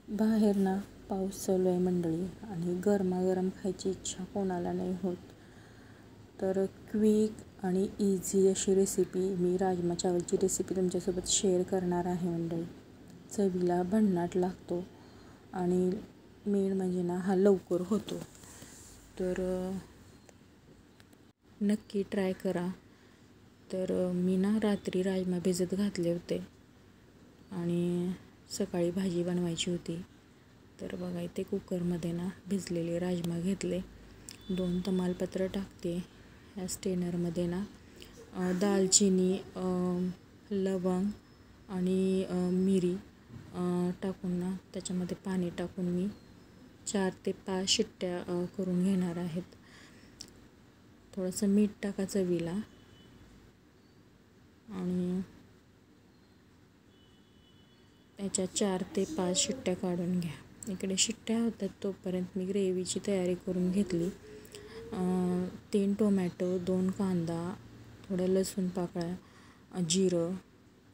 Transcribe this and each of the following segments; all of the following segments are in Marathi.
बाहेर ना पाऊस चालू आहे मंडळी आणि गरमागरम खायची इच्छा कोणाला नाही होत. तर क्विक आणि इझी अशी रेसिपी मी राजमा चावलची रेसिपी तुमच्यासोबत शेअर करणार आहे मंडळी. चवीला भन्नाट लागतो आणि मेन म्हणजे ना हा लवकर होतो. तर नक्की ट्राय करा. तर मी ना रात्री राजमा भिजत घातले होते आणि सकाळी भाजी बनवायची होती. तर बघा इथे कुकरमध्ये ना भिजलेले राजमा घेतले. 2 तमालपत्र टाकते. ह्या स्टेनरमध्ये ना दालचिनी, लवंग आणि मिरी टाकून ना त्याच्यामध्ये पाणी टाकून मी 4 ते 5 शिट्ट्या करून घेणार आहेत. थोडंसं मीठ टाका चवीला आणि त्याच्या 4 ते 5 शिट्ट्या काढून घ्या. इकडे शिट्ट्या होतात तोपर्यंत मी ग्रेव्हीची तयारी करून घेतली. 3 टोमॅटो, 2 कांदा, थोडं लसूण पाकळ्या, जिरं,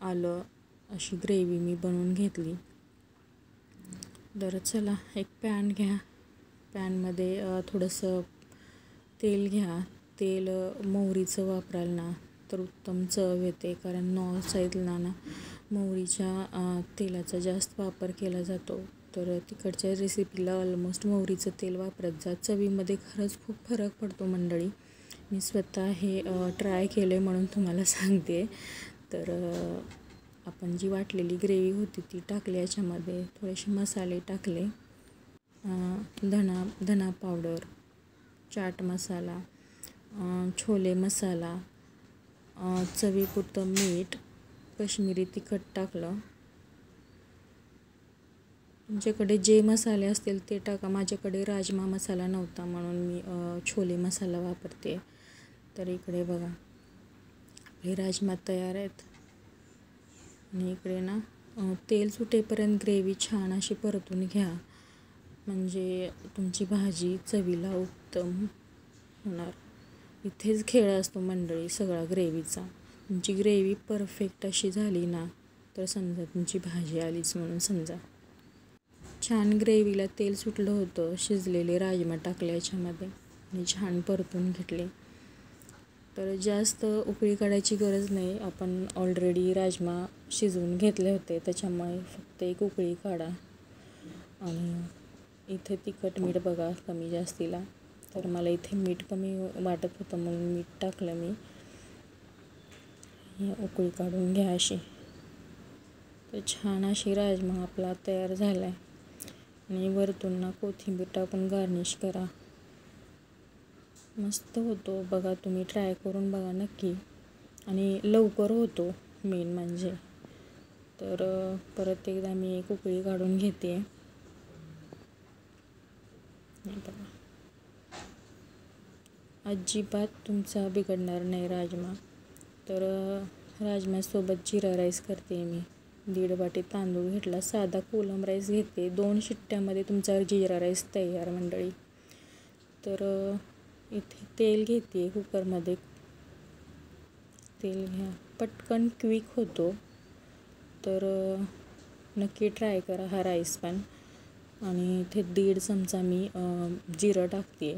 आलं अशी ग्रेव्ही मी बनवून घेतली. तर चला एक पॅन घ्या. पॅनमध्ये थोडंसं तेल घ्या. तेल मोहरीचं वापराल ना तर उत्तम चव येते, कारण नॉर्थ साईडला ना मोहरीच्या तेलाचा जास्त वापर केला जातो. तर तिकडच्या रेसिपीला ऑलमोस्ट मोहरीचं तेल वापरत जा. चवीमध्ये खरंच खूप फरक पडतो मंडळी. मी स्वतः हे ट्राय केले म्हणून तुम्हाला सांगते. तर आपण जी वाटलेली ग्रेव्ही होती ती टाकली. याच्यामध्ये थोडेसे मसाले टाकले. धना पावडर, चाट मसाला, छोले मसाला, चवीपुरतं मीठ, काश्मीरी तिखट टाकलं. तुमच्याकडे जे मसाले असतील ते टाका. माझ्याकडे राजमा मसाला नव्हता म्हणून मी छोले मसाला वापरते. तर इकडे बघा हे राजमा तयार आहेत आणि इकडे ना तेल सुटेपर्यंत ग्रेव्ही छान अशी परतून घ्या, म्हणजे तुमची भाजी चवीला उत्तम होणार. इथेच खेळ असतो मंडळी सगळा ग्रेव्हीचा. तुमची ग्रेव्ही परफेक्ट अशी झाली ना तर समजा तुमची भाजी आलीच म्हणून समजा. छान ग्रेव्हीला तेल सुटलं होतं. शिजलेले राजमा टाकले याच्यामध्ये आणि छान परतून घेतले. तर जास्त उकळी काढायची गरज नाही. आपण ऑलरेडी राजमा शिजवून घेतले होते, त्याच्यामुळे फक्त एक उकळी काढा. आणि इथे तिखट मीठ बघा कमी जास्तीला. तर मला इथे मीठ कमी वाटत होतं म्हणून मीठ टाकलं मी. उकळी काढून घ्या अशी. तर छान अशी राजमा आपला तयार झाला आहे आणि वरतून ना कोथिंबीर टाकून गार्निश करा. मस्त होतो बघा. तुम्ही ट्राय करून बघा नक्की. आणि लवकर होतो मेन म्हणजे. तर परत एकदा मी एक उकळी काढून घेते. अजिबात तुमचा बिघडणार नाही राजमा. तर राजम्यासोबत जिरा राईस करते मी. 1.5 वाटी तांदूळ घेतला. साधा कोलम राईस घेते. 2 शिट्ट्यामध्ये तुमचा जिरा राईस तयार मंडळी. तर इथे तेल घेते कुकरमध्ये. तेल घ्या. पटकन क्विक होतो. तर नक्की ट्राय करा हा राईस पण. आणि इथे 1.5 चमचा मी जिरं टाकते.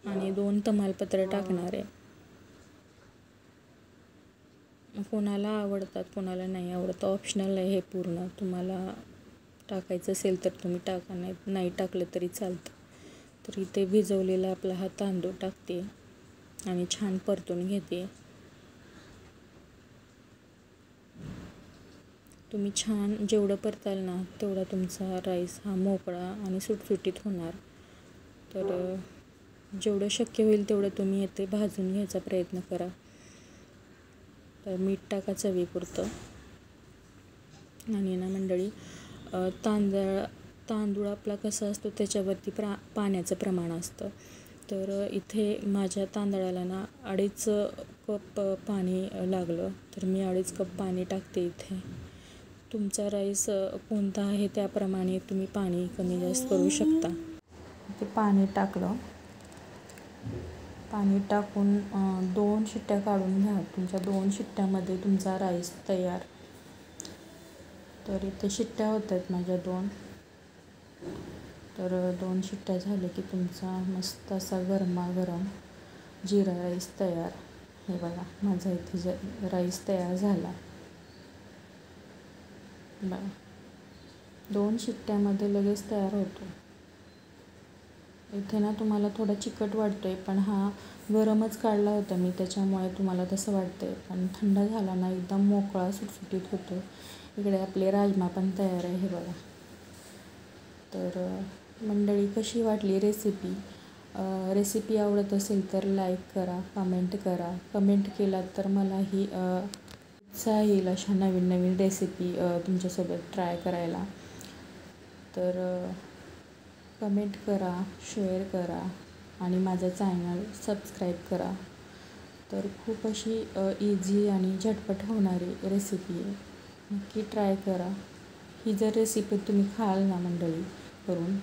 आणि 2 तमालपत्र टाकणार आहे. कोणाला आवडतात कोणाला नाही आवडत, ऑप्शनल आहे हे पूर्ण. तुम्हाला टाकायचं असेल तर तुम्ही टाका, नाही टाकलं तरी चालतं. तर इथे भिजवलेला आपला हा तांदूळ टाकते आणि छान परतून घेते. तुम्ही छान जेवढं परताल ना तेवढा तुमचा राईस हा मोकळा आणि सुटसुटीत होणार. तर जेवढं शक्य होईल तेवढं तुम्ही इथे भाजून घ्यायचा प्रयत्न करा. तर मीठ टाका चवीपुरतं. आणि ना मंडळी तांदूळ आपला कसा असतो त्याच्यावरती पाण्याचं प्रमाण असतं. तर इथे माझ्या तांदळाला ना 2.5 कप पाणी लागलं. तर मी 2.5 कप पाणी टाकते इथे. तुमचा राईस कोणता आहे त्याप्रमाणे तुम्ही पाणी कमी जास्त करू शकता. ते पाणी टाकलं पाणी टाकून 2 शिट्ट्या काढून घ्या. तुमच्या 2 शिट्ट्यामध्ये तुमचा राईस तयार. तर इथे शिट्ट्या होत आहेत माझ्या 2. तर 2 शिट्ट्या झाल्या की तुमचा मस्त असा गरमागरम जिरा राईस तयार. हे बघा, माझा इथे राईस तयार झाला बघा. 2 शिट्ट्यामध्ये लगेच तयार होतो. इथे ना तुम्हाला थोडा चिकट वाटतोय, पण हा गरमच काढला होता मी, त्याच्यामुळे तुम्हाला तसं वाटतंय. पण थंड झाला ना एकदम मोकळा सुटसुटीत होतो. इकडे आपले राजमा पण तयार आहे हे बघा. तर मंडळी, कशी वाटली रेसिपी? रेसिपी आवडत असेल तर लाईक करा, कमेंट करा. कमेंट केलात तर मलाही उत्साह येईल अशा नवीन नवीन रेसिपी तुमच्यासोबत ट्राय करायला. तर कमेंट करा, शेअर करा आणि माझं चॅनल सबस्क्राईब करा. तर खूप अशी इझी आणि झटपट होणारी रेसिपी आहे. नक्की ट्राय करा. ही जर रेसिपी तुम्ही खाल ना मंडळी करून,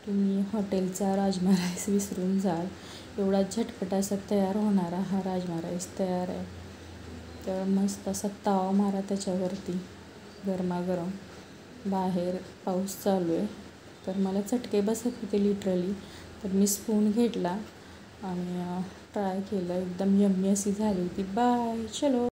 तुम्ही हॉटेलचा राजमा राईस विसरून जाल. एवढा झटपट असा तयार होणारा हा राजमा राईस तयार आहे. तर मस्त असा ताव मारा त्याच्यावरती गरमागरम. बाहेर पाऊस चालू आहे, तर मला चटके बसत होते लिटरली. तर मी स्पून घेतला आणि ट्राय केलं. एकदम यम्मी अशी झाली होती. बाय, चलो.